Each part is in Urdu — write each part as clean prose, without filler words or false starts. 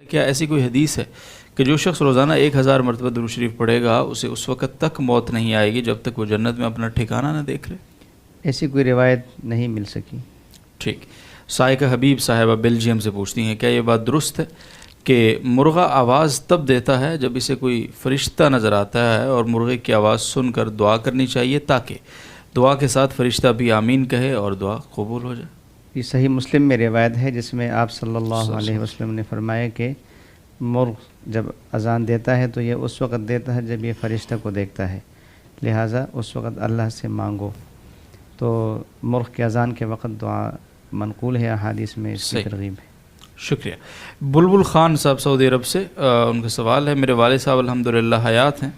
کیا ایسی کوئی حدیث ہے کہ جو شخص روزانہ 1000 مرتبہ درود شریف پڑھے گا اسے اس وقت تک موت نہیں آئے گی جب تک وہ جنت میں اپنا ٹھکانہ نہ دیکھ لے؟ ایسی کوئی روایت نہیں مل سکی. ٹھیک. سائقہ حبیب صاحبہ بیلجیم سے پوچھتی ہیں کیا یہ بات درست ہے کہ مرغہ آواز تب دیتا ہے جب اسے کوئی فرشتہ نظر آتا ہے اور مرغے کی آواز سن کر دعا کرنی چاہیے تاکہ دعا کے ساتھ فرشتہ بھی آمین کہے اور دعا قبول ہو جائے؟ یہ صحیح مسلم میں روایت ہے جس میں آپ صلی اللہ علیہ وسلم نے فرمایا کہ مرغ جب اذان دیتا ہے تو یہ اس وقت دیتا ہے جب یہ فرشتہ کو دیکھتا ہے، لہٰذا اس وقت اللہ سے مانگو. تو مرغ کے اذان کے وقت دعا منقول ہے، احادیث میں اس کی ترغیب ہے. شکریہ. بلبل خان صاحب سعودی عرب سے، ان کا سوال ہے میرے والد صاحب الحمدللہ حیات ہیں،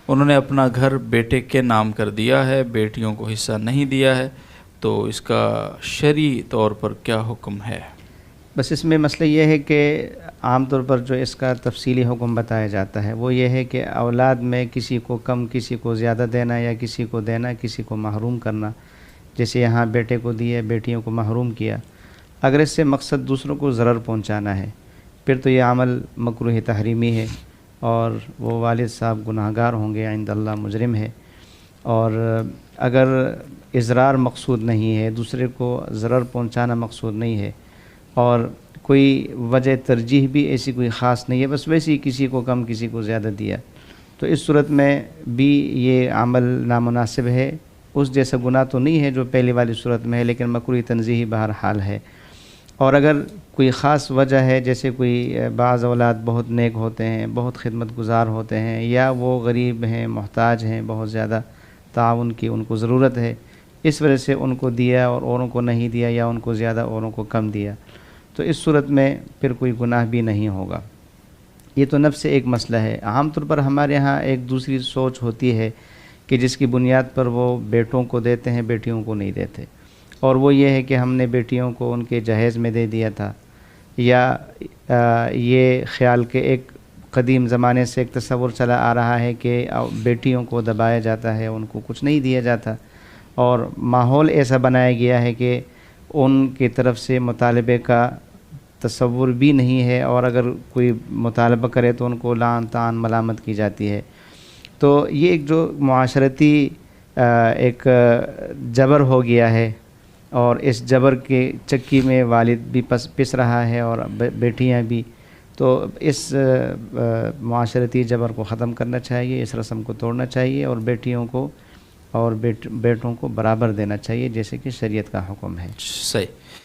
انہوں نے اپنا گھر بیٹے کے نام کر دیا ہے، بیٹیوں کو حصہ نہیں دیا ہے، تو اس کا شرعی طور پر کیا حکم ہے؟ بس اس میں مسئلہ یہ ہے کہ عام طور پر جو اس کا تفصیلی حکم بتایا جاتا ہے وہ یہ ہے کہ اولاد میں کسی کو کم کسی کو زیادہ دینا یا کسی کو دینا کسی کو محروم کرنا، جیسے یہاں بیٹے کو دیے بیٹیوں کو محروم کیا. اگر اس سے مقصد دوسروں کو ضرر پہنچانا ہے پھر تو یہ عمل مکروہ تحریمی ہے اور وہ والد صاحب گناہ گار ہوں گے، عند اللہ مجرم ہے. اور اگر اضرار مقصود نہیں ہے، دوسرے کو ضرر پہنچانا مقصود نہیں ہے اور کوئی وجہ ترجیح بھی ایسی کوئی خاص نہیں ہے، بس ویسے ہی کسی کو کم کسی کو زیادہ دیا، تو اس صورت میں بھی یہ عمل نامناسب ہے. اس جیسا گناہ تو نہیں ہے جو پہلی والی صورت میں ہے، لیکن مکروہ تنزیہی بہرحال ہے. اور اگر کوئی خاص وجہ ہے، جیسے کوئی بعض اولاد بہت نیک ہوتے ہیں، بہت خدمت گزار ہوتے ہیں، یا وہ غریب ہیں، محتاج ہیں، بہت زیادہ تعاون کی ان کو ضرورت ہے، اس وجہ سے ان کو دیا اور اوروں کو نہیں دیا، یا ان کو زیادہ اوروں کو کم دیا، تو اس صورت میں پھر کوئی گناہ بھی نہیں ہوگا. یہ تو نفس سے ایک مسئلہ ہے. عام طور پر ہمارے ہاں ایک دوسری سوچ ہوتی ہے کہ جس کی بنیاد پر وہ بیٹوں کو دیتے ہیں بیٹیوں کو نہیں دیتے، اور وہ یہ ہے کہ ہم نے بیٹیوں کو ان کے جہیز میں دے دیا تھا، یا یہ خیال کہ ایک قدیم زمانے سے ایک تصور چلا آ رہا ہے کہ بیٹیوں کو دبایا جاتا ہے، ان کو کچھ نہیں دیا جاتا، اور ماحول ایسا بنایا گیا ہے کہ ان کی طرف سے مطالبے کا تصور بھی نہیں ہے، اور اگر کوئی مطالبہ کرے تو ان کو لعن طعن ملامت کی جاتی ہے. تو یہ ایک جو معاشرتی ایک جبر ہو گیا ہے، اور اس جبر کے چکی میں والد بھی پس رہا ہے اور بیٹیاں بھی. تو اس معاشرتی جبر کو ختم کرنا چاہیے، اس رسم کو توڑنا چاہیے، اور بیٹیوں کو اور بیٹوں کو برابر دینا چاہیے جیسے کہ شریعت کا حکم ہے. صحیح.